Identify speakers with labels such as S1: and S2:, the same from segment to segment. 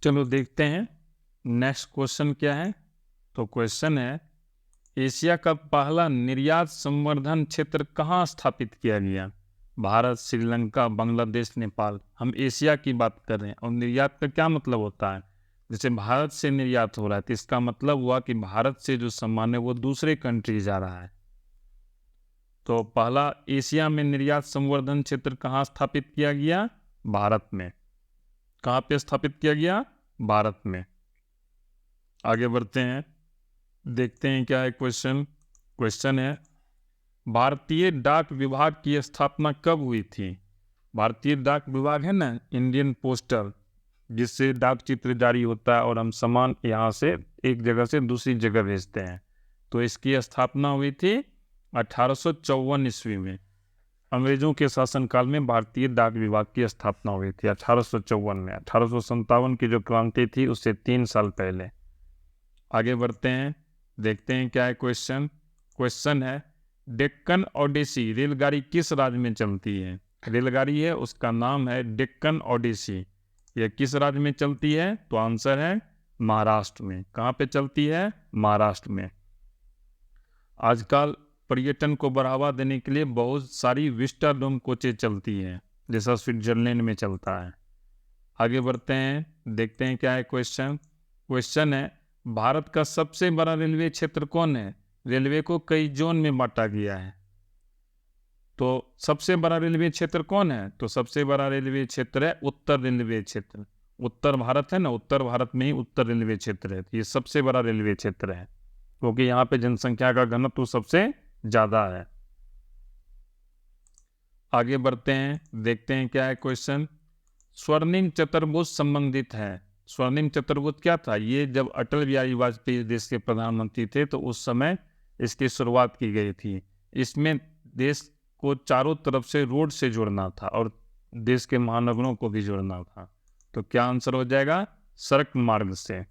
S1: चलो देखते हैं नेक्स्ट क्वेश्चन क्या है। तो क्वेश्चन है, एशिया का पहला निर्यात संवर्धन क्षेत्र कहाँ स्थापित किया गया? भारत, श्रीलंका, बांग्लादेश, नेपाल। हम एशिया की बात कर रहे हैं और निर्यात का क्या मतलब होता है? जैसे भारत से निर्यात हो रहा है तो इसका मतलब हुआ कि भारत से जो सामान है वो दूसरे कंट्री जा रहा है। तो पहला एशिया में निर्यात संवर्धन क्षेत्र कहाँ स्थापित किया गया? भारत में। कहाँ पे स्थापित किया गया? भारत में। आगे बढ़ते हैं, देखते हैं क्या है क्वेश्चन। क्वेश्चन है, भारतीय डाक विभाग की स्थापना कब हुई थी? भारतीय डाक विभाग है ना, इंडियन पोस्टल, जिससे डाक चित्र जारी होता है और हम सामान यहाँ से एक जगह से दूसरी जगह भेजते हैं। तो इसकी स्थापना हुई थी 1854 ईस्वी में। अंग्रेजों के शासनकाल में भारतीय डाक विभाग की स्थापना हुई थी 1854 में। 1857 की जो क्रांति थी उससे 3 साल पहले। आगे बढ़ते हैं, देखते हैं क्या है क्वेश्चन। क्वेश्चन है, डेक्कन ओडिसी रेलगाड़ी किस राज्य में चलती है? रेलगाड़ी है उसका नाम है डेक्कन ओडिसी। यह किस राज्य में चलती है? तो आंसर है महाराष्ट्र में। कहाँ पे चलती है? महाराष्ट्र में। आजकल पर्यटन को बढ़ावा देने के लिए बहुत सारी विस्टाडोम कोचें चलती हैं, जैसा स्विट्जरलैंड में चलता है। आगे बढ़ते हैं, देखते हैं क्या है क्वेश्चन। क्वेश्चन है, भारत का सबसे बड़ा रेलवे क्षेत्र कौन है? रेलवे को कई जोन में बांटा गया है। तो सबसे बड़ा रेलवे क्षेत्र कौन है? तो सबसे बड़ा रेलवे क्षेत्र है उत्तर रेलवे क्षेत्र। उत्तर भारत है ना, उत्तर भारत में ही उत्तर रेलवे क्षेत्र है। ये सबसे बड़ा रेलवे क्षेत्र है क्योंकि यहाँ पे जनसंख्या का घनत्व सबसे ज़्यादा है। आगे बढ़ते हैं, देखते हैं क्या है क्वेश्चन। स्वर्णिम चतुर्भुज संबंधित है। स्वर्णिम चतुर्भुज क्या था? ये जब अटल बिहारी वाजपेयी देश के प्रधानमंत्री थे तो उस समय इसकी शुरुआत की गई थी। इसमें देश को चारों तरफ से रोड से जोड़ना था और देश के महानगरों को भी जोड़ना था। तो क्या आंसर हो जाएगा? सड़क मार्ग से।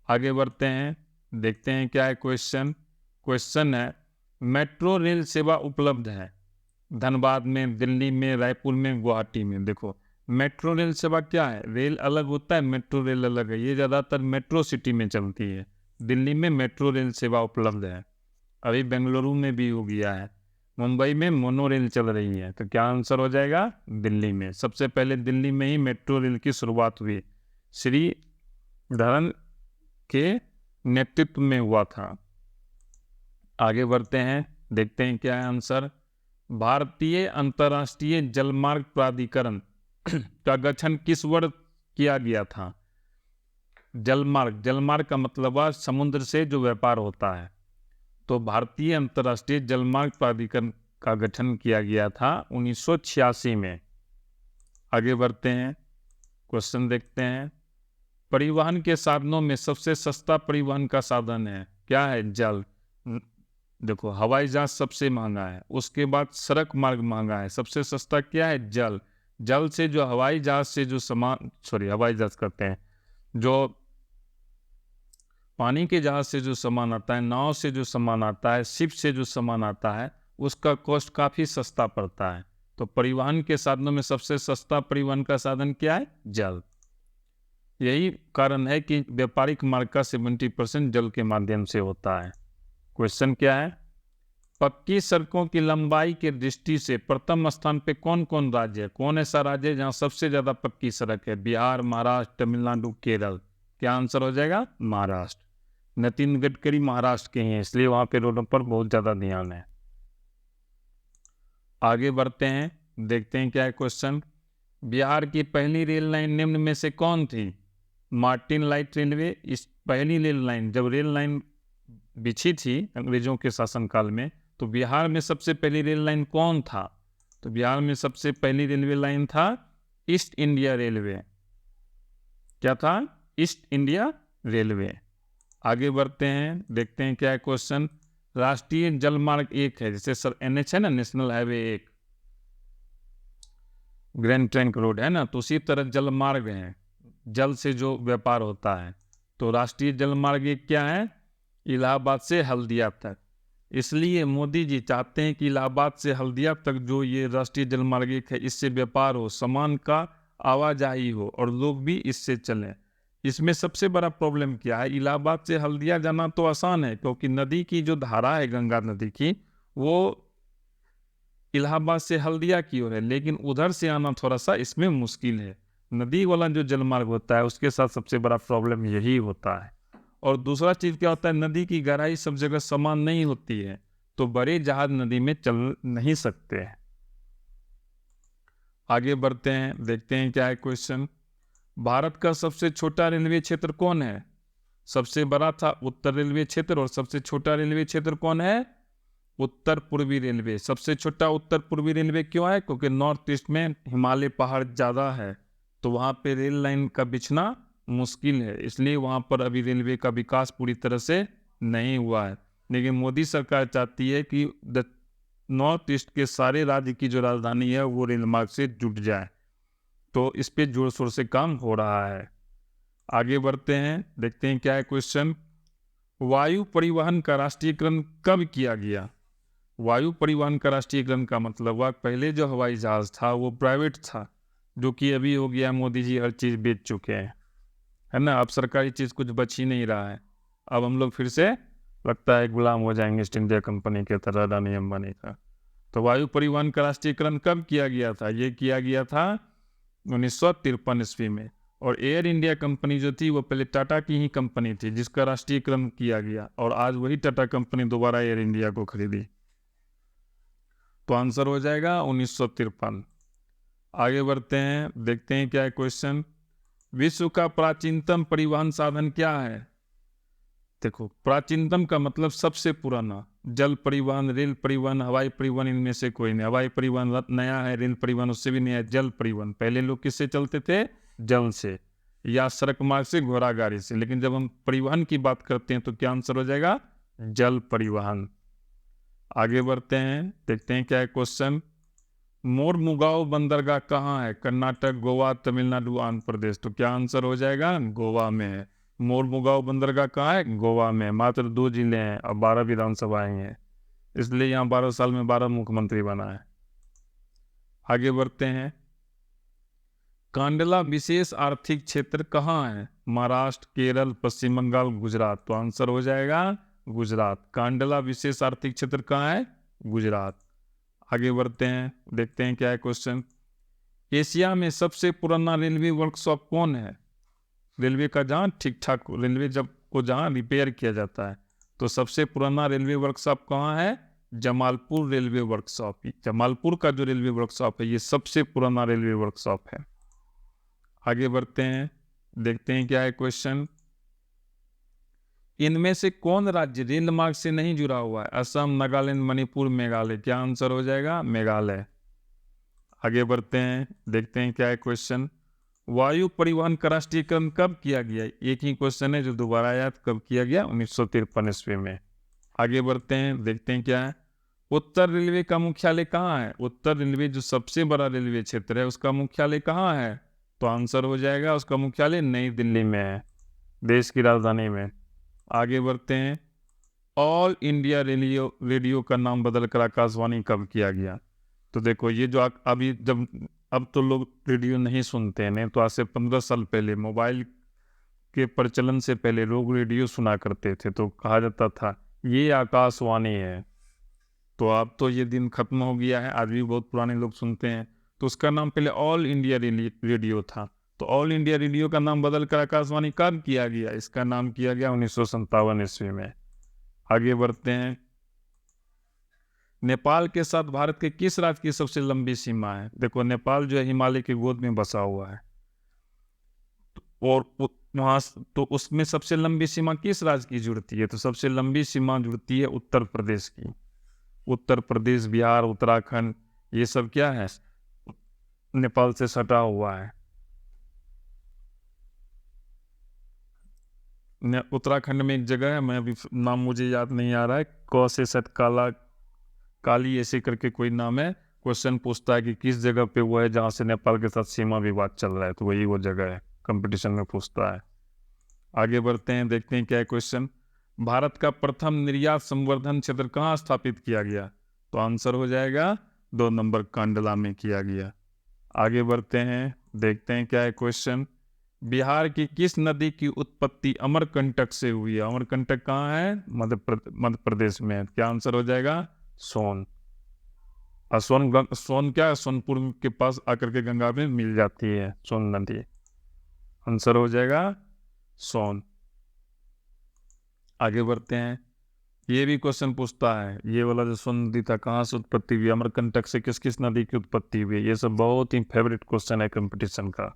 S1: आगे बढ़ते हैं, देखते हैं क्या है क्वेश्चन। क्वेश्चन है, मेट्रो रेल सेवा उपलब्ध है धनबाद में, दिल्ली में, रायपुर में, गुवाहाटी में। देखो मेट्रो रेल सेवा क्या है? रेल अलग होता है, मेट्रो रेल अलग है। ये ज़्यादातर मेट्रो सिटी में चलती है। दिल्ली में मेट्रो रेल सेवा उपलब्ध है, अभी बेंगलुरु में भी हो गया है, मुंबई में मोनो रेल चल रही है। तो क्या आंसर हो जाएगा? दिल्ली में। सबसे पहले दिल्ली में ही मेट्रो रेल की शुरुआत हुई, श्री धरन के नेतृत्व में हुआ था। आगे बढ़ते हैं, देखते हैं क्या है आंसर। भारतीय अंतर्राष्ट्रीय जलमार्ग प्राधिकरण का गठन किस वर्ष किया गया था? जलमार्ग, जलमार्ग का मतलब है समुद्र से जो व्यापार होता है। तो भारतीय अंतर्राष्ट्रीय जलमार्ग प्राधिकरण का गठन किया गया था 1986 में। आगे बढ़ते हैं, क्वेश्चन देखते हैं। परिवहन के साधनों में सबसे सस्ता परिवहन का साधन है क्या है? जल। देखो हवाई जहाज सबसे महंगा है, उसके बाद सड़क मार्ग महंगा है, सबसे सस्ता क्या है? जल। जल से जो हवाई जहाज से जो सामान, हवाई जहाज करते हैं, जो पानी के जहाज से जो सामान आता है, नाव से जो सामान आता है, शिप से जो सामान आता है, उसका कॉस्ट काफ़ी सस्ता पड़ता है। तो परिवहन के साधनों में सबसे सस्ता परिवहन का साधन क्या है? जल। यही कारण है कि व्यापारिक मार्ग का 70% जल के माध्यम से होता है। क्वेश्चन क्या है? पक्की सड़कों की लंबाई की दृष्टि से प्रथम स्थान पे कौन कौन राज्य है? कौन ऐसा राज्य है जहाँ सबसे ज़्यादा पक्की सड़क है? बिहार, महाराष्ट्र, तमिलनाडु, केरल। क्या आंसर हो जाएगा? महाराष्ट्र। नितिन गडकरी महाराष्ट्र के हैं, इसलिए वहाँ पे रोडों पर बहुत ज़्यादा ध्यान है। आगे बढ़ते हैं, देखते हैं क्या है क्वेश्चन। बिहार की पहली रेल लाइन निम्न में से कौन थी? Martin light railway. इस पहली रेल लाइन, जब रेल लाइन बिछी थी अंग्रेजों के शासनकाल में, तो बिहार में सबसे पहली रेल लाइन कौन था? तो बिहार में सबसे पहली रेलवे लाइन था ईस्ट इंडिया रेलवे। क्या था? East India railway. आगे बढ़ते हैं, देखते हैं क्या है क्वेश्चन। राष्ट्रीय जलमार्ग एक है, जैसे सर NH है ना, national highway 1, grand trunk road है ना, तो उसी तरह जलमार्ग है, जल से जो व्यापार होता है। तो राष्ट्रीय जलमार्ग एक क्या है? इलाहाबाद से हल्दिया तक। इसलिए मोदी जी चाहते हैं कि इलाहाबाद से हल्दिया तक जो ये राष्ट्रीय जलमार्ग एक है, इससे व्यापार हो, सामान का आवाजाही हो और लोग भी इससे चलें। इसमें सबसे बड़ा प्रॉब्लम क्या है, इलाहाबाद से हल्दिया जाना तो आसान है क्योंकि नदी की जो धारा है गंगा नदी की वो इलाहाबाद से हल्दिया की ओर है, लेकिन उधर से आना थोड़ा सा इसमें मुश्किल है। नदी वाला जो जलमार्ग होता है उसके साथ सबसे बड़ा प्रॉब्लम यही होता है। और दूसरा चीज़ क्या होता है, नदी की गहराई सब जगह समान नहीं होती है, तो बड़े जहाज नदी में चल नहीं सकते हैं। आगे बढ़ते हैं, देखते हैं क्या है क्वेश्चन। भारत का सबसे छोटा रेलवे क्षेत्र कौन है? सबसे बड़ा था उत्तर रेलवे क्षेत्र और सबसे छोटा रेलवे क्षेत्र कौन है? उत्तर पूर्वी रेलवे। सबसे छोटा उत्तर पूर्वी रेलवे क्यों है? क्योंकि नॉर्थ ईस्ट में हिमालय पहाड़ ज़्यादा है, तो वहाँ पे रेल लाइन का बिछना मुश्किल है, इसलिए वहाँ पर अभी रेलवे का विकास पूरी तरह से नहीं हुआ है। लेकिन मोदी सरकार चाहती है कि नॉर्थ ईस्ट के सारे राज्य की जो राजधानी है वो रेल मार्ग से जुट जाए, तो इस पे जोर शोर से काम हो रहा है। आगे बढ़ते हैं, देखते हैं क्या है क्वेश्चन। वायु परिवहन का राष्ट्रीयकरण कब किया गया? वायु परिवहन का राष्ट्रीयकरण का मतलब हुआ पहले जो हवाई जहाज था वो प्राइवेट था, जो कि अभी हो गया, मोदी जी हर चीज़ बेच चुके हैं, है ना। अब सरकारी चीज़ कुछ बच ही नहीं रहा है। अब हम लोग फिर से लगता है गुलाम हो जाएंगे ईस्ट इंडिया कंपनी के तरह, अडानी अंबानी का। तो वायु परिवहन का राष्ट्रीयकरण कब किया गया था? ये किया गया था 1953 ईस्वी में। और एयर इंडिया कंपनी जो थी वो पहले टाटा की ही कंपनी थी जिसका राष्ट्रीयकरण किया गया, और आज वही टाटा कंपनी दोबारा एयर इंडिया को खरीदी। तो आंसर हो जाएगा 1953। आगे बढ़ते हैं, देखते हैं क्या है क्वेश्चन। विश्व का प्राचीनतम परिवहन साधन क्या है? देखो, प्राचीनतम का मतलब सबसे पुराना। जल परिवहन, रेल परिवहन, हवाई परिवहन, इनमें से कोई नहीं। हवाई परिवहन नया है, रेल परिवहन उससे भी नया है। जल परिवहन, पहले लोग किससे चलते थे? जल से या सड़क मार्ग से, घोड़ा गाड़ी से। लेकिन जब हम परिवहन की बात करते हैं तो क्या आंसर हो जाएगा? जल परिवहन। आगे बढ़ते हैं, देखते हैं क्या है क्वेश्चन। मोरमुगांव बंदरगाह कहाँ है? कर्नाटक, गोवा, तमिलनाडु, आंध्र प्रदेश। तो क्या आंसर हो जाएगा? गोवा में है। मोरमुगांव बंदरगाह कहाँ है? गोवा में। मात्र 2 जिले हैं और 12 विधानसभाएं हैं, इसलिए यहाँ 12 साल में 12 मुख्यमंत्री बना है। आगे बढ़ते हैं, कांडला विशेष आर्थिक क्षेत्र कहाँ है? महाराष्ट्र, केरल, पश्चिम बंगाल, गुजरात। तो आंसर हो जाएगा गुजरात। कांडला विशेष आर्थिक क्षेत्र कहाँ है? गुजरात। आगे बढ़ते हैं, देखते हैं क्या है क्वेश्चन। एशिया में सबसे पुराना रेलवे वर्कशॉप कौन है? रेलवे का जहाँ ठीक ठाक रेलवे जब को जहाँ रिपेयर किया जाता है, तो सबसे पुराना रेलवे वर्कशॉप कहाँ है? Jamalpur railway workshop. जमालपुर का जो रेलवे वर्कशॉप है ये सबसे पुराना रेलवे वर्कशॉप है। आगे बढ़ते हैं, देखते हैं क्या है क्वेश्चन। इनमें से कौन राज्य रेल मार्ग से नहीं जुड़ा हुआ है? असम, नागालैंड, मणिपुर, मेघालय। क्या आंसर हो जाएगा? मेघालय। आगे बढ़ते हैं, देखते हैं क्या है क्वेश्चन। वायु परिवहन का राष्ट्रीयकरण कब किया गया? एक ही क्वेश्चन है जो दोबारा आया, कब किया गया? 1953 ईस्वी में। आगे बढ़ते हैं, देखते हैं क्या है। उत्तर रेलवे का मुख्यालय कहाँ है? उत्तर रेलवे जो सबसे बड़ा रेलवे क्षेत्र है उसका मुख्यालय कहाँ है? तो आंसर हो जाएगा उसका मुख्यालय नई दिल्ली में है, देश की राजधानी में। आगे बढ़ते हैं, ऑल इंडिया रेडियो का नाम बदलकर आकाशवाणी कब किया गया? तो देखो, ये जो अभी जब अब तो लोग रेडियो नहीं सुनते हैं, नहीं तो आज से 15 साल पहले, मोबाइल के प्रचलन से पहले लोग रेडियो सुना करते थे, तो कहा जाता था ये आकाशवाणी है। तो अब तो ये दिन खत्म हो गया है, आज भी बहुत पुराने लोग सुनते हैं। तो उसका नाम पहले ऑल इंडिया रेडियो था। तो ऑल इंडिया रेडियो का नाम बदलकर आकाशवाणी कब किया गया? इसका नाम किया गया 1957 ईस्वी में। आगे बढ़ते हैं, नेपाल के साथ भारत के किस राज्य की सबसे लंबी सीमा है? देखो, नेपाल जो है हिमालय की गोद में बसा हुआ है, और वहाँ तो उसमें सबसे लंबी सीमा किस राज्य की जुड़ती है? तो सबसे लंबी सीमा जुड़ती है उत्तर प्रदेश की। उत्तर प्रदेश, बिहार, उत्तराखंड, ये सब क्या है? नेपाल से सटा हुआ है। उत्तराखंड में एक जगह है, मैं अभी नाम मुझे याद नहीं आ रहा है, क से सट काला काली ऐसे करके कोई नाम है। क्वेश्चन पूछता है कि किस जगह पे वो है जहाँ से नेपाल के साथ सीमा विवाद चल रहा है, तो वही वो जगह है, कंपटीशन में पूछता है। आगे बढ़ते हैं, देखते हैं क्या है क्वेश्चन। भारत का प्रथम निर्यात संवर्धन क्षेत्र कहाँ स्थापित किया गया? तो आंसर हो जाएगा 2 नंबर, कांडला में किया गया। आगे बढ़ते हैं, देखते हैं क्या है क्वेश्चन। बिहार की किस नदी की उत्पत्ति अमरकंटक से हुई है? अमरकंटक कहाँ है? मध्य प्रदेश में है। क्या आंसर हो जाएगा? सोन। और सोन क्या है? सोनपुर के पास आकर के गंगा में मिल जाती है सोन नदी। आंसर हो जाएगा सोन। आगे बढ़ते हैं। ये भी क्वेश्चन पूछता है, ये वाला जो सोन नदी था कहाँ से उत्पत्ति हुई, अमरकंटक से किस किस नदी की उत्पत्ति हुई? ये सब बहुत ही फेवरेट क्वेश्चन है कंपटीशन का।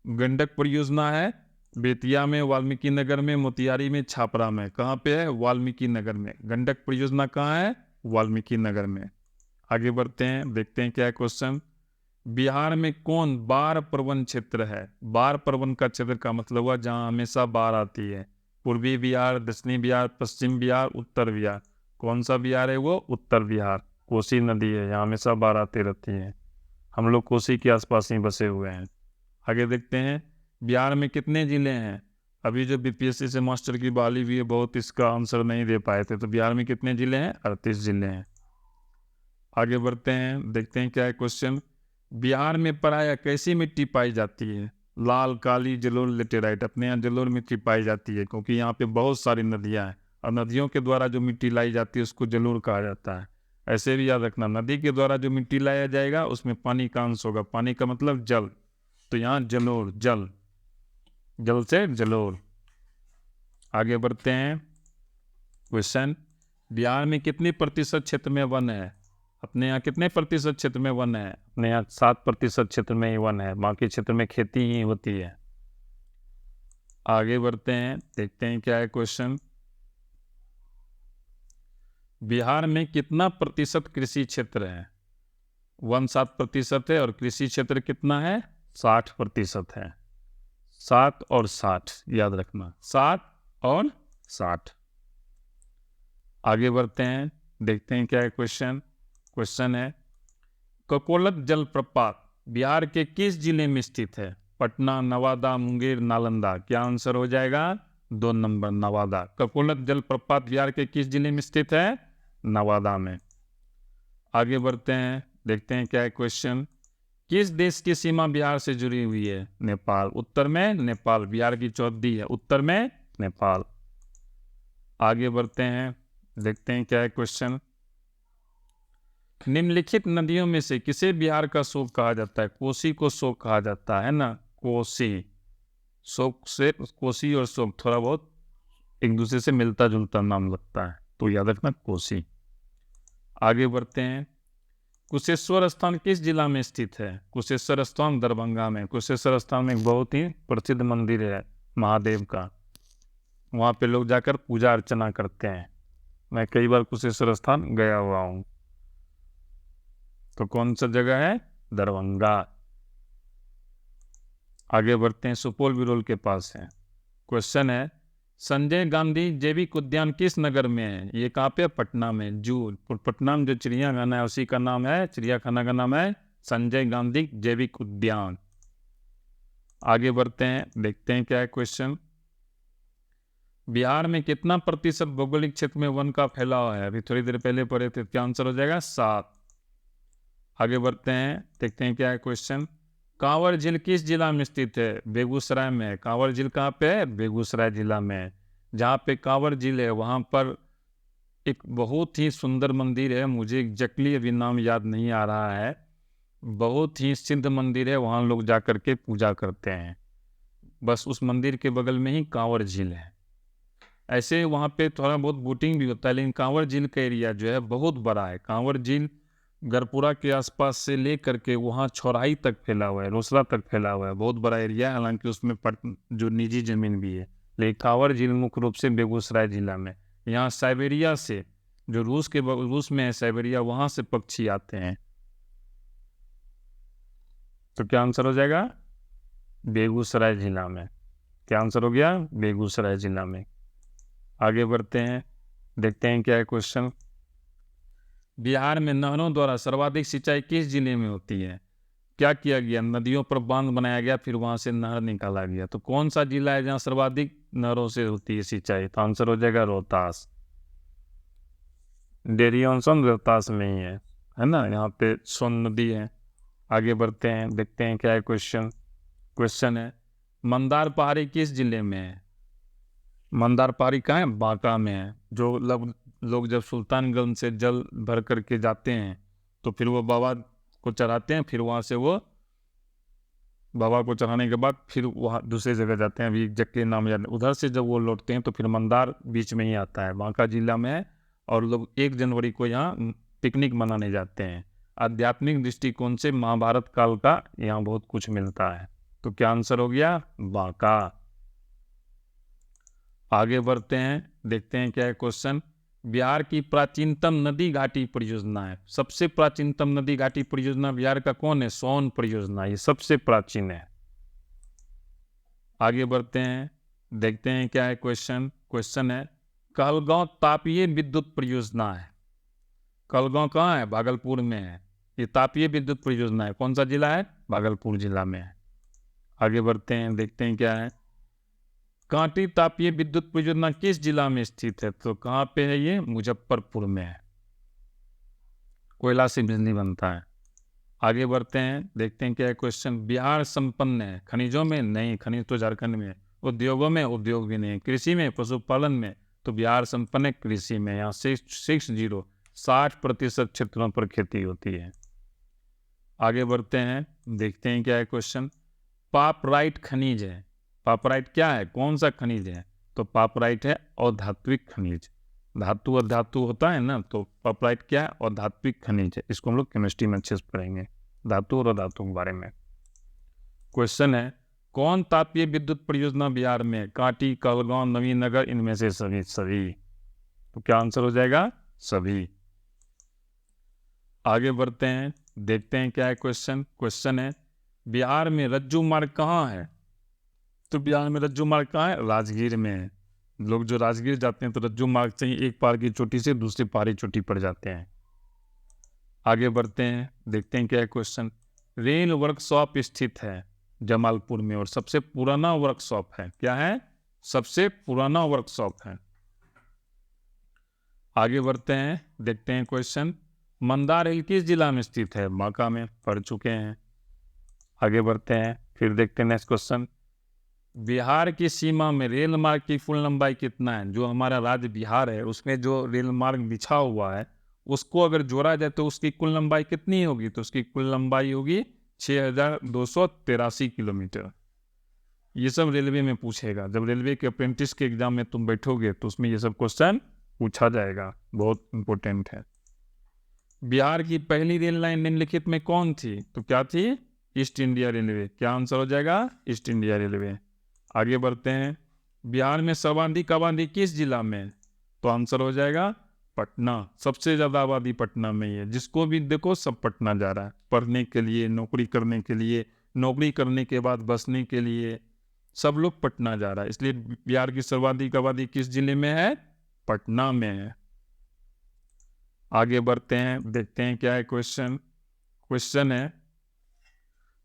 S1: गंडक परियोजना है बेतिया में, वाल्मीकि नगर में, मोतिहारी में, छापरा में। कहाँ पे है? वाल्मीकि नगर में। गंडक परियोजना कहाँ है? वाल्मीकि नगर में। आगे बढ़ते हैं, देखते हैं क्या है क्वेश्चन। बिहार में कौन बाढ़ प्रवण क्षेत्र है? बाढ़ प्रवण का क्षेत्र का मतलब हुआ जहाँ हमेशा बाढ़ आती है। पूर्वी बिहार, दक्षिणी बिहार, पश्चिम बिहार, उत्तर बिहार। कौन सा बिहार है वो? उत्तर बिहार। कोसी नदी है, यहाँ हमेशा बाढ़ आती रहती है। हम लोग कोसी के आसपास ही बसे हुए हैं। आगे देखते हैं, बिहार में कितने जिले हैं? अभी जो बीपीएससी से मास्टर की बहाली हुई है, बहुत इसका आंसर नहीं दे पाए थे। तो बिहार में कितने जिले हैं? 38 जिले हैं। आगे बढ़ते हैं, देखते हैं क्या है क्वेश्चन। बिहार में प्रायः कैसी मिट्टी पाई जाती है? लाल, काली, जलोढ़, लेटेराइट। अपने यहाँ जलोढ़ मिट्टी पाई जाती है क्योंकि यहाँ पे बहुत सारी नदियाँ हैं और नदियों के द्वारा जो मिट्टी लाई जाती है उसको जलोढ़ कहा जाता है। ऐसे भी याद रखना, नदी के द्वारा जो मिट्टी लाया जाएगा उसमें पानी का अंश होगा। पानी का मतलब जल, तो यहाँ जलोढ़, जल, जल से जलोढ़। आगे बढ़ते हैं, क्वेश्चन। बिहार में कितनी प्रतिशत क्षेत्र में वन है? अपने यहाँ कितने प्रतिशत क्षेत्र में वन है? अपने यहाँ 7% क्षेत्र में ही वन है, बाकी क्षेत्र में खेती ही होती है। आगे बढ़ते हैं, देखते हैं क्या है क्वेश्चन। बिहार में कितना प्रतिशत कृषि क्षेत्र है? वन 7% है और कृषि क्षेत्र कितना है? 60% है। 7 और 60 याद रखना, 7 और 60। आगे बढ़ते हैं, देखते हैं क्या है क्वेश्चन। क्वेश्चन है, ककोलत जलप्रपात बिहार के किस जिले में स्थित है? पटना, नवादा, मुंगेर, नालंदा। क्या आंसर हो जाएगा? 2 नंबर, नवादा। ककोलत जलप्रपात बिहार के किस जिले में स्थित है? नवादा में। आगे बढ़ते हैं, देखते हैं क्या है क्वेश्चन। किस देश की सीमा बिहार से जुड़ी हुई है? नेपाल। उत्तर में नेपाल, बिहार की चौहद्दी है, उत्तर में नेपाल। आगे बढ़ते हैं, देखते हैं क्या है क्वेश्चन। निम्नलिखित नदियों में से किसे बिहार का शोक कहा जाता है? कोसी को शोक कहा जाता है ना, कोसी। शोक से कोसी और शोक थोड़ा बहुत एक दूसरे से मिलता जुलता नाम लगता है, तो याद रखना कोसी। आगे बढ़ते हैं, कुशेश्वर स्थान किस जिला में स्थित है? कुशेश्वर स्थान दरभंगा में। कुशेश्वर स्थान में एक बहुत ही प्रसिद्ध मंदिर है महादेव का, वहाँ पे लोग जाकर पूजा अर्चना करते हैं। मैं कई बार कुशेश्वर स्थान गया हुआ हूँ। तो कौन सा जगह है? दरभंगा। आगे बढ़ते हैं, सुपौल बिरोल के पास है। क्वेश्चन है, संजय गांधी जैविक उद्यान किस नगर में है? ये कहाँ पे? पटना में, जू। पटना में जो चिड़ियाखाना है उसी का नाम है, चिड़ियाखाना का नाम है संजय गांधी जैविक उद्यान। आगे बढ़ते हैं, देखते हैं क्या है क्वेश्चन। बिहार में कितना प्रतिशत भौगोलिक क्षेत्र में वन का फैलाव है? अभी थोड़ी देर पहले पढ़े थे, क्या आंसर हो जाएगा? 7। आगे बढ़ते हैं, देखते हैं क्या है क्वेश्चन। कांवर झील किस जिला में स्थित है? बेगूसराय में। कांवर झील कहाँ पे है? बेगूसराय जिला में। जहाँ पे कांवर झील है वहाँ पर एक बहुत ही सुंदर मंदिर है, मुझे एग्जैक्टली अभी नाम याद नहीं आ रहा है। बहुत ही सिद्ध मंदिर है, वहाँ लोग जा कर के पूजा करते हैं। बस उस मंदिर के बगल में ही कांवर झील है। ऐसे वहाँ पे थोड़ा बहुत बोटिंग भी होता है, लेकिन कांवर झील का एरिया जो है बहुत बड़ा है। कांवर झील गरपुरा के आसपास से ले करके वहाँ छौराही तक फैला हुआ है, रोसड़ा तक फैला हुआ है, बहुत बड़ा एरिया है। हालांकि उसमें जो निजी जमीन भी है, लेकिन कांवर झील मुख्य रूप से बेगूसराय जिला में। यहाँ साइबेरिया से, जो रूस में है साइबेरिया, वहाँ से पक्षी आते हैं। तो क्या आंसर हो जाएगा? बेगूसराय जिला में। क्या आंसर हो गया? बेगूसराय जिला में। आगे बढ़ते हैं, देखते हैं क्या है क्वेश्चन। बिहार में नहरों द्वारा सर्वाधिक सिंचाई किस जिले में होती है? क्या किया गया? नदियों पर बांध बनाया गया, फिर वहां से नहर निकाला गया। तो कौन सा जिला है जहाँ सर्वाधिक नहरों से होती है सिंचाई? तो आंसर हो जाएगा रोहतास। डेरिया ऑन सोन रोहतास में ही है ना, यहाँ पे सोन नदी है। आगे बढ़ते हैं, देखते हैं क्या है क्वेश्चन। क्वेश्चन है मंदार पहाड़ी किस जिले में है? मंदार पहाड़ी कहाँ है? बांका में है। जो लोग जब सुल्तानगंज से जल भर करके जाते हैं तो फिर वो बाबा को चढ़ाते हैं, फिर वहाँ से वो बाबा को चढ़ाने के बाद फिर वहाँ दूसरी जगह जाते हैं, अभी जगह के नाम याद नहीं। उधर से जब वो लौटते हैं तो फिर मंदार बीच में ही आता है, बांका जिला में है। और लोग 1 जनवरी को यहाँ पिकनिक मनाने जाते हैं। आध्यात्मिक दृष्टिकोण से महाभारत काल का यहाँ बहुत कुछ मिलता है। तो क्या आंसर हो गया? बांका। आगे बढ़ते हैं, देखते हैं क्या है क्वेश्चन। बिहार की प्राचीनतम नदी घाटी परियोजना है। सबसे प्राचीनतम नदी घाटी परियोजना बिहार का कौन है? सोन परियोजना, ये सबसे प्राचीन है। आगे बढ़ते हैं, देखते हैं क्या है क्वेश्चन। क्वेश्चन है कहलगांव तापीय विद्युत परियोजना है। कहलगांव कहाँ है? भागलपुर में है। ये तापीय विद्युत परियोजना है, कौन सा जिला है? भागलपुर जिला में है। आगे बढ़ते हैं, देखते हैं क्या है। कांटी तापीय विद्युत परियोजना किस जिला में स्थित है? तो कहाँ पे है ये? मुजफ्फरपुर में है। कोयला से बिजली बनता है। आगे बढ़ते हैं, देखते हैं क्या है क्वेश्चन। बिहार संपन्न है खनिजों में? नहीं, खनिज तो झारखंड में है। उद्योगों में? उद्योग भी नहीं। कृषि में? पशुपालन में? तो बिहार संपन्न है कृषि में। यहाँ 60% क्षेत्रों पर खेती होती है। आगे बढ़ते हैं, देखते हैं क्या है क्वेश्चन। पापराइट खनिज है। पापराइट क्या है? कौन सा खनिज है? तो पापराइट है अधात्विक खनिज। धातु और धातु होता है ना, तो पापराइट क्या है? अधात्विक खनिज है। इसको हम लोग केमिस्ट्री में अच्छे से पढ़ेंगे, धातु और अधातु के बारे में। क्वेश्चन है कौन तापीय विद्युत परियोजना बिहार में? कांटी, कहलगांव, नवीनगर, इनमें से सभी। तो क्या आंसर हो जाएगा? सभी। आगे बढ़ते हैं, देखते हैं क्या है क्वेश्चन। क्वेश्चन है बिहार में रज्जू मार्ग कहाँ है? तो बिहार में रज्जू मार्ग कहाँ है? राजगीर में है। लोग जो राजगीर जाते हैं तो रज्जू मार्ग से ही एक पहाड़ की चोटी से दूसरी पहाड़ी चोटी पर जाते हैं। आगे बढ़ते हैं, देखते हैं क्या है क्वेश्चन। रेल वर्कशॉप स्थित है जमालपुर में और सबसे पुराना वर्कशॉप है। क्या है? सबसे पुराना वर्कशॉप है। आगे बढ़ते हैं, देखते हैं क्वेश्चन। मंदार हिल किस जिला में स्थित है? बांका में, पढ़ चुके हैं। आगे बढ़ते हैं, फिर देखते हैं नेक्स्ट क्वेश्चन। बिहार की सीमा में रेल मार्ग की कुल लंबाई कितना है? जो हमारा राज्य बिहार है उसमें जो रेल मार्ग बिछा हुआ है उसको अगर जोड़ा जाए तो उसकी कुल लंबाई कितनी होगी? तो उसकी कुल लंबाई होगी 6283 किलोमीटर। ये सब रेलवे में पूछेगा। जब रेलवे के अप्रेंटिस के एग्जाम में तुम बैठोगे तो उसमें ये सब क्वेश्चन पूछा जाएगा, बहुत इंपॉर्टेंट है। बिहार की पहली रेल लाइन निम्नलिखित में कौन थी? तो क्या थी? East India railway. क्या आंसर हो जाएगा? East India railway. आगे बढ़ते हैं, बिहार में सर्वाधिक आबादी किस जिला में? तो आंसर हो जाएगा पटना। सबसे ज़्यादा आबादी पटना में ही है। जिसको भी देखो सब पटना जा रहा है, पढ़ने के लिए, नौकरी करने के लिए, नौकरी करने के बाद बसने के लिए, सब लोग पटना जा रहा है। इसलिए बिहार की सर्वाधिक आबादी किस जिले में है? पटना में है। आगे बढ़ते हैं, देखते हैं क्या है क्वेश्चन। क्वेश्चन है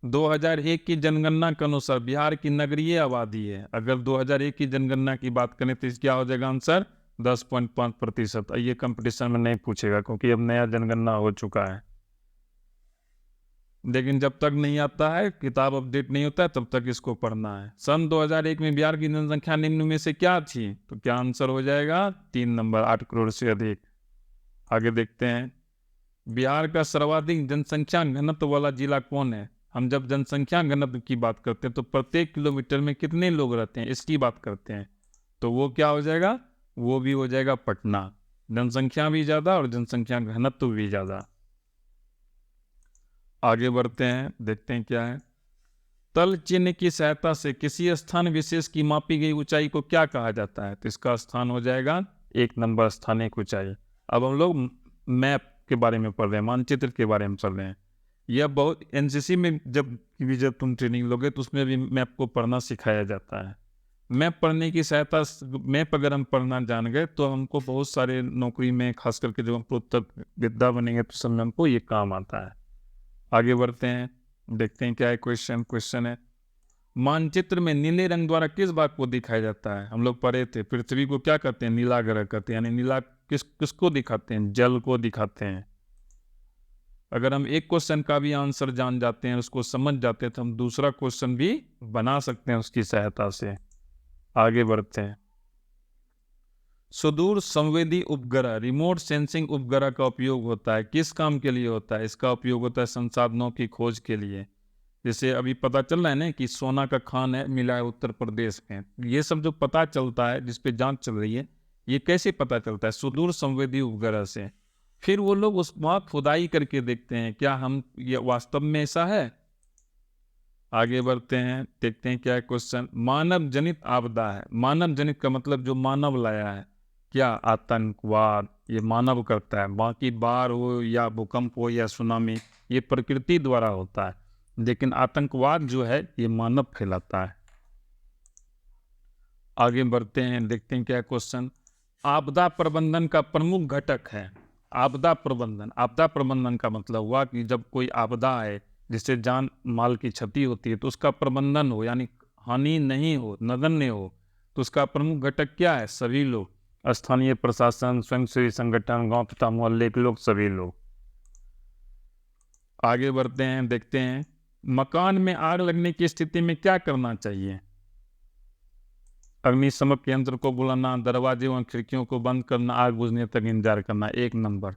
S1: 2001 की जनगणना के अनुसार बिहार की नगरीय आबादी है। अगर 2001 की जनगणना की बात करें तो क्या हो जाएगा आंसर? 10.5%। ये कंपटीशन में नहीं पूछेगा क्योंकि अब नया जनगणना हो चुका है। लेकिन जब तक नहीं आता है, किताब अपडेट नहीं होता है, तब तक इसको पढ़ना है। सन 2001 में बिहार की जनसंख्या निम्न में से क्या थी? तो क्या आंसर हो जाएगा? 3 नंबर, 8 करोड़ से अधिक। आगे देखते हैं, बिहार का सर्वाधिक जनसंख्या घनत्व वाला जिला कौन है? हम जब जनसंख्या घनत्व की बात करते हैं तो प्रत्येक किलोमीटर में कितने लोग रहते हैं इसकी बात करते हैं। तो वो क्या हो जाएगा? वो भी हो जाएगा पटना। जनसंख्या भी ज़्यादा और जनसंख्या घनत्व भी ज़्यादा। आगे बढ़ते हैं, देखते हैं क्या है। तल चिन्ह की सहायता से किसी स्थान विशेष की मापी गई ऊंचाई को क्या कहा जाता है? तो इसका स्थान हो जाएगा 1 नंबर, स्थानिक ऊंचाई। अब हम लोग मैप के बारे में पढ़ रहे हैं, मानचित्र के बारे में पढ़ रहे हैं। यह बहुत एनसीसी में जब तुम ट्रेनिंग लोगे तो उसमें भी मैप को पढ़ना सिखाया जाता है। मैप पढ़ने की सहायता, मैप अगर हम पढ़ना जान गए तो हमको बहुत सारे नौकरी में, खास करके जब हम प्रोत्तर बनेंगे तो सब में हमको ये काम आता है। आगे बढ़ते हैं, देखते हैं क्या है क्वेश्चन। क्वेश्चन है मानचित्र में नीले रंग द्वारा किस भाग को दिखाया जाता है? हम लोग पढ़े थे, पृथ्वी को क्या कहते हैं? नीला ग्रह कहते हैं। यानी नीला किसको दिखाते हैं? जल को दिखाते हैं। अगर हम एक क्वेश्चन का भी आंसर जान जाते हैं, उसको समझ जाते हैं, तो हम दूसरा क्वेश्चन भी बना सकते हैं उसकी सहायता से। आगे बढ़ते हैं। सुदूर संवेदी उपग्रह, रिमोट सेंसिंग उपग्रह का उपयोग होता है, किस काम के लिए होता है? इसका उपयोग होता है संसाधनों की खोज के लिए। जैसे अभी पता चल रहा है ना कि सोना का खान है मिला है उत्तर प्रदेश में, ये सब जो पता चलता है, जिस पे जांच चल रही है, ये कैसे पता चलता है? सुदूर संवेदी उपग्रह से। फिर वो लोग उस वहाँ खुदाई करके देखते हैं क्या हम ये वास्तव में ऐसा है। आगे बढ़ते हैं, देखते हैं क्या है क्वेश्चन। मानव जनित आपदा है, मानव जनित का मतलब जो मानव लाया है, क्या? आतंकवाद, ये मानव करता है। बाकी बाढ़ हो या भूकंप हो या सुनामी, ये प्रकृति द्वारा होता है, लेकिन आतंकवाद जो है ये मानव फैलाता है। आगे बढ़ते हैं, देखते हैं क्या क्वेश्चन। आपदा प्रबंधन का प्रमुख घटक है। आपदा प्रबंधन, आपदा प्रबंधन का मतलब हुआ कि जब कोई आपदा आए जिससे जान माल की क्षति होती है, तो उसका प्रबंधन हो, यानी हानि नहीं हो, नगण्य हो, तो उसका प्रमुख घटक क्या है? सभी लोग, स्थानीय प्रशासन, स्वयंसेवी संगठन, गांव तथा मोहल्ले के लोग, सभी लोग। आगे बढ़ते हैं, देखते हैं मकान में आग लगने की स्थिति में क्या करना चाहिए? अग्निशमक यंत्र को बुलाना, दरवाजे व खिड़कियों को बंद करना, आग बुझने तक इंतजार करना। एक नंबर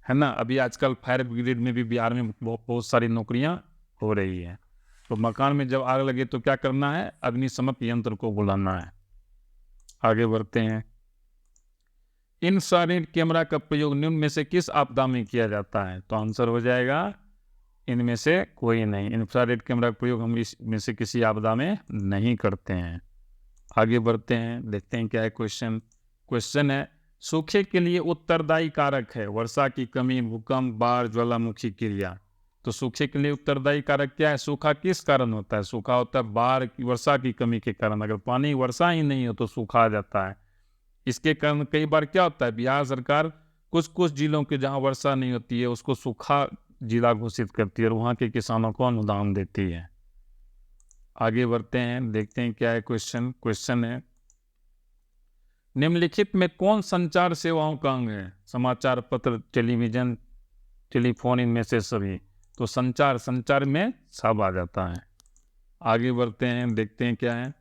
S1: है ना। अभी आजकल फायर ब्रिगेड में भी बिहार में बहुत सारी नौकरियां हो रही है। तो मकान में जब आग लगे तो क्या करना है? अग्निशमक यंत्र को बुलाना है। आगे बढ़ते हैं। इंफ्रारेड कैमरा का प्रयोग निम्न में से किस आपदा में किया जाता है? तो आंसर हो जाएगा इनमें से कोई नहीं। इंफ्रारेड कैमरा का प्रयोग हम इसमें से किसी आपदा में नहीं करते हैं। आगे बढ़ते हैं, देखते हैं क्या है क्वेश्चन। क्वेश्चन है सूखे के लिए उत्तरदायी कारक है वर्षा की कमी, भूकंप, बाढ़, ज्वालामुखी क्रिया। तो सूखे के लिए उत्तरदायी कारक क्या है? सूखा किस कारण होता है? सूखा होता है बाढ़ की, वर्षा की कमी के कारण। अगर पानी वर्षा ही नहीं हो तो सूखा आ जाता है। इसके कारण कई बार क्या होता है, बिहार सरकार कुछ कुछ जिलों के जहाँ वर्षा नहीं होती है उसको सूखा जिला घोषित करती है और वहाँ के किसानों को अनुदान देती है। आगे बढ़ते हैं, देखते हैं क्या है क्वेश्चन। क्वेश्चन है निम्नलिखित में कौन संचार सेवाओं का अंग है? समाचार पत्र, टेलीविजन, टेलीफोन, इनमें से सभी। तो संचार, संचार में सब आ जाता है। आगे बढ़ते हैं, देखते हैं क्या है।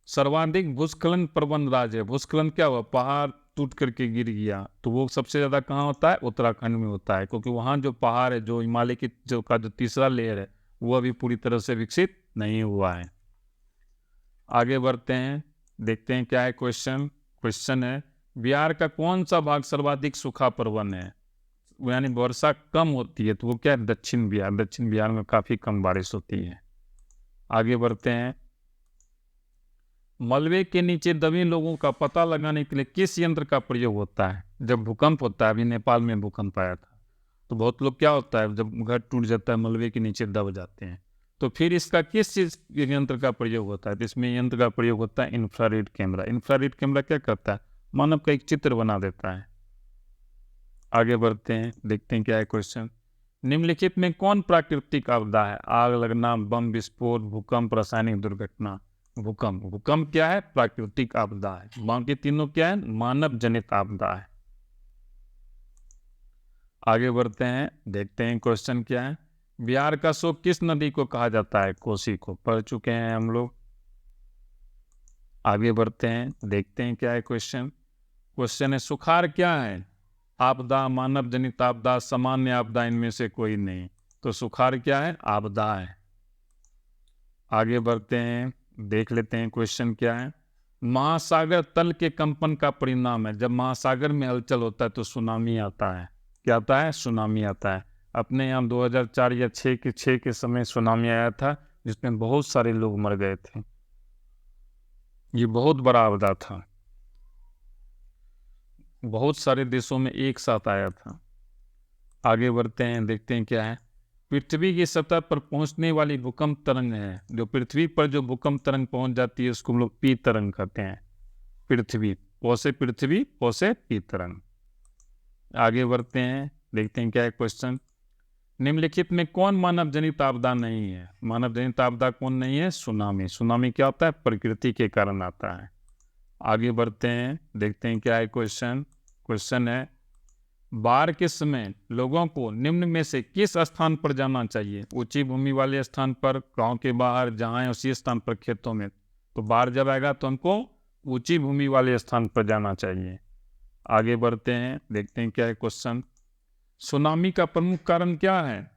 S1: सर्वाधिक भूस्खलन प्रवण राज्य है। भूस्खलन क्या हुआ? पहाड़ टूट करके गिर गया, तो वो सबसे ज्यादा कहाँ होता है? उत्तराखंड में होता है, क्योंकि वहाँ जो पहाड़ है, जो हिमालय की जो तीसरा लेयर है, वो अभी पूरी तरह से विकसित नहीं हुआ है। आगे बढ़ते हैं, देखते हैं क्या है क्वेश्चन। क्वेश्चन है बिहार का कौन सा भाग सर्वाधिक सूखा प्रवण है? यानी वर्षा कम होती है, तो वो क्या है? दक्षिण बिहार। दक्षिण बिहार में काफी कम बारिश होती है। आगे बढ़ते हैं। मलबे के नीचे दबे लोगों का पता लगाने के लिए किस यंत्र का प्रयोग होता है? जब भूकंप होता है, अभी नेपाल में भूकंप आया था, तो बहुत लोग क्या होता है, जब घर टूट जाता है मलबे के नीचे दब जाते हैं, तो फिर इसका किस चीज यंत्र का प्रयोग होता है? तो इसमें यंत्र का प्रयोग होता है इंफ्रारेड कैमरा। इंफ्रारेड कैमरा क्या करता है? मानव का एक चित्र बना देता है। आगे बढ़ते हैं, देखते हैं क्या है क्वेश्चन। निम्नलिखित में कौन प्राकृतिक आपदा है? आग लगना, बम विस्फोट, भूकंप, रासायनिक दुर्घटना। भूकंप, भूकंप क्या है? प्राकृतिक आपदा है। बाकी तीनों क्या है? मानव जनित आपदा है। आगे बढ़ते हैं, देखते हैं क्वेश्चन क्या है। बिहार का शोक किस नदी को कहा जाता है? कोसी को, पढ़ चुके हैं हम लोग। आगे बढ़ते हैं, देखते हैं क्या है क्वेश्चन। क्वेश्चन है सुखाड़ क्या है? आपदा, मानव जनित आपदा, सामान्य आपदा, इनमें से कोई नहीं। तो सुखाड़ क्या है? आपदा है। आगे बढ़ते हैं, देख लेते हैं क्वेश्चन क्या है। महासागर तल के कंपन का परिणाम है। जब महासागर में हलचल होता है तो सुनामी आता है। क्या आता है? सुनामी आता है। अपने यहाँ 2004 या 6 के समय सुनामी आया था, जिसमें बहुत सारे लोग मर गए थे। ये बहुत बड़ा आपदा था, बहुत सारे देशों में एक साथ आया था। आगे बढ़ते हैं, देखते हैं क्या है। पृथ्वी की सतह पर पहुंचने वाली भूकंप तरंग है। जो पृथ्वी पर जो भूकंप तरंग पहुंच जाती है उसको हम लोग पी तरंग कहते हैं। पृथ्वी, पृथ्वी, पी तरंग। आगे बढ़ते हैं, देखते हैं क्या है क्वेश्चन। निम्नलिखित में कौन मानव जनित आपदा नहीं है? मानव जनित आपदा कौन नहीं है? सुनामी। सुनामी क्या होता है? प्रकृति के कारण आता है। आगे बढ़ते हैं, देखते हैं क्या है क्वेश्चन। क्वेश्चन है बाढ़ के समय लोगों को निम्न में से किस स्थान पर जाना चाहिए? ऊंची भूमि वाले स्थान पर, गांव के बाहर, जहां है उसी स्थान पर, खेतों में। तो बाढ़ जब आएगा तो हमको ऊंची भूमि वाले स्थान पर जाना चाहिए। आगे बढ़ते हैं, देखते हैं क्या है क्वेश्चन। सुनामी का प्रमुख कारण क्या है?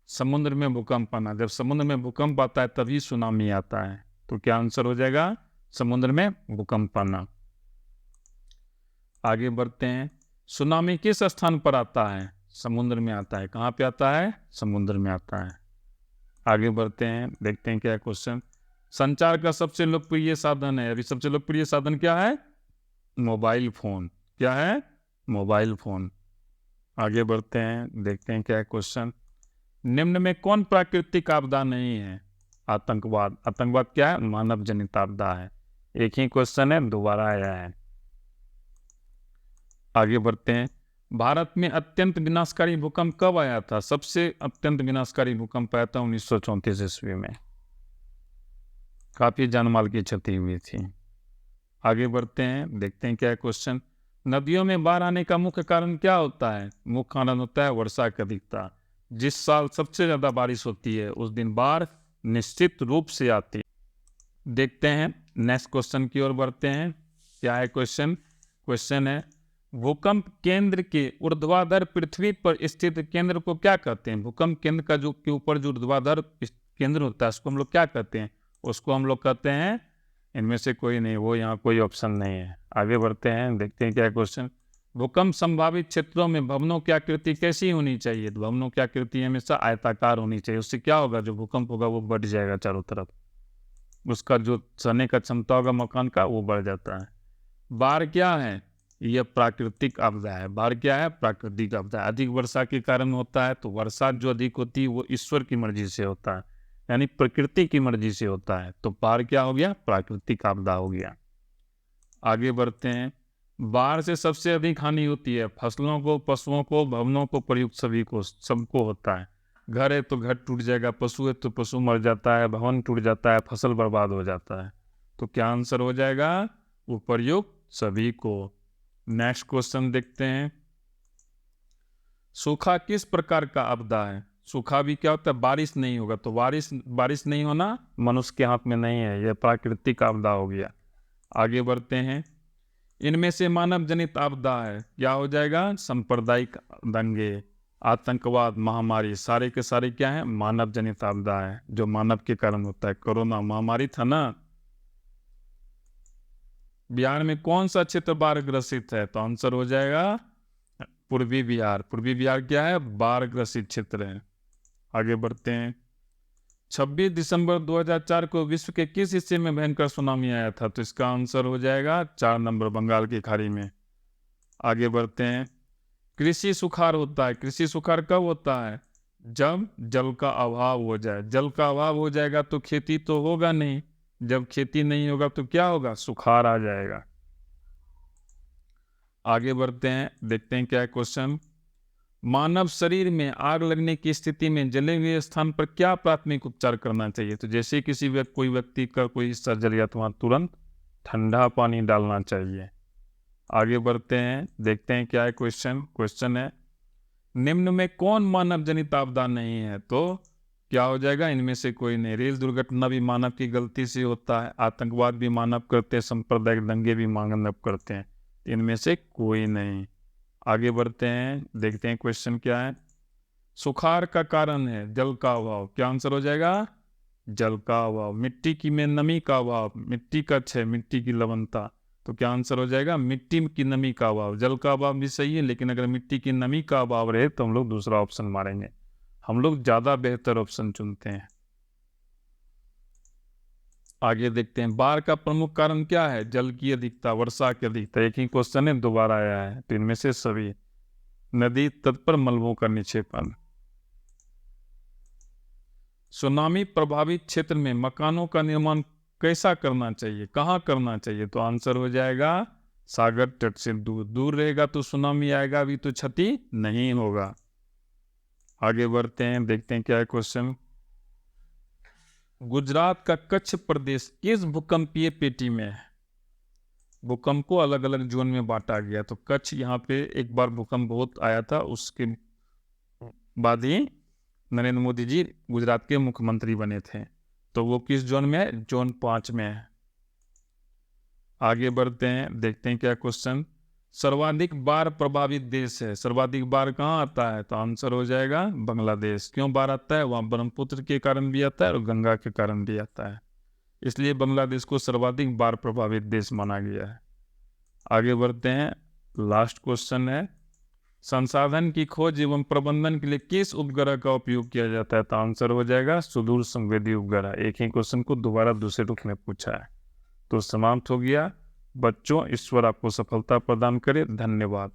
S1: समुद्र में भूकंप आना। जब समुद्र में भूकंप आता है तभी सुनामी आता है। तो क्या आंसर हो जाएगा? समुद्र में भूकंप आना। आगे बढ़ते हैं, सुनामी किस स्थान पर आता है? समुद्र में आता है। कहाँ पे आता है? समुद्र में आता है। आगे बढ़ते हैं, देखते हैं क्या है क्वेश्चन। संचार का सबसे लोकप्रिय साधन है, अभी सबसे लोकप्रिय साधन क्या है? Mobile phone. क्या है? Mobile phone. आगे बढ़ते हैं, देखते हैं क्या है क्वेश्चन। निम्न में कौन प्राकृतिक आपदा नहीं है? आतंकवाद। आतंकवाद क्या है? मानव जनित आपदा है। एक ही क्वेश्चन है, दोबारा आया है। आगे बढ़ते हैं, भारत में अत्यंत विनाशकारी भूकंप कब आया था? सबसे अत्यंत विनाशकारी भूकंप आया था 1934 ईस्वी में। काफी जानमाल की क्षति हुई थी। आगे बढ़ते हैं, देखते हैं क्या है क्वेश्चन। नदियों में बाढ़ आने का मुख्य कारण क्या होता है? मुख्य कारण होता है वर्षा की अधिकता। जिस साल सबसे ज्यादा बारिश होती है उस दिन बाढ़ निश्चित रूप से आती है। देखते हैं नेक्स्ट क्वेश्चन की ओर बढ़ते हैं। क्या है क्वेश्चन? क्वेश्चन है, भूकंप केंद्र के ऊर्ध्वाधर पृथ्वी पर स्थित केंद्र को क्या कहते हैं? भूकंप केंद्र का जो के ऊपर जो ऊर्ध्वाधर केंद्र होता है उसको हम लोग क्या कहते हैं? उसको हम लोग कहते हैं, इनमें से कोई नहीं, वो यहाँ कोई ऑप्शन नहीं है। आगे बढ़ते हैं, देखते हैं क्या क्वेश्चन। भूकंप संभावित क्षेत्रों में भवनों की आकृति कैसी होनी चाहिए? तो भवनों की आकृति हमेशा आयताकार होनी चाहिए। उससे क्या होगा? जो भूकंप होगा वो बढ़ जाएगा चारों तरफ, उसका जो सहने का क्षमता होगा मकान का वो बढ़ जाता है। बाढ़ क्या है? यह प्राकृतिक आपदा है। बाढ़ क्या है? प्राकृतिक आपदा। अधिक वर्षा के कारण होता है, तो वर्षा जो अधिक होती है वो ईश्वर की मर्जी से होता है, यानी प्रकृति की मर्जी से होता है। तो बाढ़ क्या हो गया? प्राकृतिक आपदा हो गया। आगे बढ़ते हैं, बाढ़ से सबसे अधिक हानि होती है फसलों को, पशुओं को, भवनों को, प्रयुक्त सभी को, सबको होता है। घर है तो घर टूट जाएगा, पशु है तो पशु मर जाता है, भवन टूट जाता है, फसल बर्बाद हो जाता है। तो क्या आंसर हो जाएगा? उपर्युक्त सभी को। नेक्स्ट क्वेश्चन देखते हैं, सूखा किस प्रकार का आपदा है? सूखा भी क्या होता है? बारिश नहीं होगा। तो बारिश नहीं होना मनुष्य के हाथ में नहीं है, यह प्राकृतिक आपदा हो गया। आगे बढ़ते हैं, इनमें से मानव जनित आपदा है, क्या हो जाएगा? सांप्रदायिक दंगे, आतंकवाद, महामारी, सारे के सारे क्या है? मानव जनित आपदा है, जो मानव के कारण होता है। कोरोना महामारी था ना। बिहार में कौन सा क्षेत्र बाढ़ ग्रसित है? तो आंसर हो जाएगा पूर्वी बिहार। पूर्वी बिहार क्या है? बाढ़ ग्रसित क्षेत्र है। आगे बढ़ते हैं, 26 दिसंबर 2004 को विश्व के किस हिस्से में भयंकर सुनामी आया था? तो इसका आंसर हो जाएगा 4 नंबर, बंगाल की खाड़ी में। आगे बढ़ते हैं, कृषि सुखाड़ होता है। कृषि सुखाड़ कब होता है? जब जल का अभाव हो जाए। जल का अभाव हो जाएगा तो खेती तो होगा नहीं, जब खेती नहीं होगा तो क्या होगा? सुखाड़ आ जाएगा। आगे बढ़ते हैं, देखते हैं क्या है क्वेश्चन। मानव शरीर में आग लगने की स्थिति में जले हुए स्थान पर क्या प्राथमिक उपचार करना चाहिए? तो जैसे कोई व्यक्ति का कोई हिस्सा जल गया तो वहां तुरंत ठंडा पानी डालना चाहिए। आगे बढ़ते हैं, देखते हैं क्या है क्वेश्चन। क्वेश्चन है, निम्न में कौन मानव जनित आपदा नहीं है? तो क्या हो जाएगा? इनमें से कोई नहीं। रेल दुर्घटना भी मानव की गलती से होता है, आतंकवाद भी मानव करते हैं, सांप्रदायिक दंगे भी मानव करते हैं। इनमें से कोई नहीं। आगे बढ़ते हैं, देखते हैं क्वेश्चन क्या है। सुखाड़ का कारण है जल का अभाव, क्या आंसर हो जाएगा? जल का अभाव। मिट्टी की में नमी का अभाव, मिट्टी का क्षय, मिट्टी की लवणता, तो क्या आंसर हो जाएगा? मिट्टी की नमी का अभाव। जल का अभाव भी सही है, लेकिन अगर मिट्टी की नमी का अभाव रहे तो हम लोग दूसरा ऑप्शन मारेंगे। हम लोग ज्यादा बेहतर ऑप्शन चुनते हैं। आगे देखते हैं, बाढ़ का प्रमुख कारण क्या है? जल की अधिकता, वर्षा की अधिकता। एक ही क्वेश्चन है, दोबारा आया है, तो इनमें से सभी। नदी तट पर मलबों का निक्षेपण। सुनामी प्रभावित क्षेत्र में मकानों का निर्माण कैसा करना चाहिए? कहाँ करना चाहिए? तो आंसर हो जाएगा सागर तट से दूर। दूर रहेगा तो सुनामी आएगा, अभी तो क्षति नहीं होगा। आगे बढ़ते हैं, देखते हैं क्या है क्वेश्चन। गुजरात का कच्छ प्रदेश किस भूकंपीय पेटी में है? भूकंप को अलग अलग जोन में बांटा गया। तो कच्छ, यहाँ पे एक बार भूकंप बहुत आया था, उसके बाद ही नरेंद्र मोदी जी गुजरात के मुख्यमंत्री बने थे। तो वो किस जोन में है? जोन 5 में है। आगे बढ़ते हैं, देखते हैं क्या क्वेश्चन। सर्वाधिक बाढ़ प्रभावित देश है, सर्वाधिक बाढ़ कहाँ आता है? तो आंसर हो जाएगा बांग्लादेश। क्यों बाढ़ आता है? वहाँ ब्रह्मपुत्र के कारण भी आता है और गंगा के कारण भी आता है, इसलिए बांग्लादेश को सर्वाधिक बाढ़ प्रभावित देश माना गया है। आगे बढ़ते हैं, लास्ट क्वेश्चन है, संसाधन की खोज एवं प्रबंधन के लिए किस उपग्रह का उपयोग किया जाता है? तो आंसर हो जाएगा सुदूर संवेदी उपग्रह। एक ही क्वेश्चन को दोबारा दूसरे रूप में पूछा है। तो समाप्त हो गया। बच्चों, ईश्वर आपको सफलता प्रदान करे। धन्यवाद।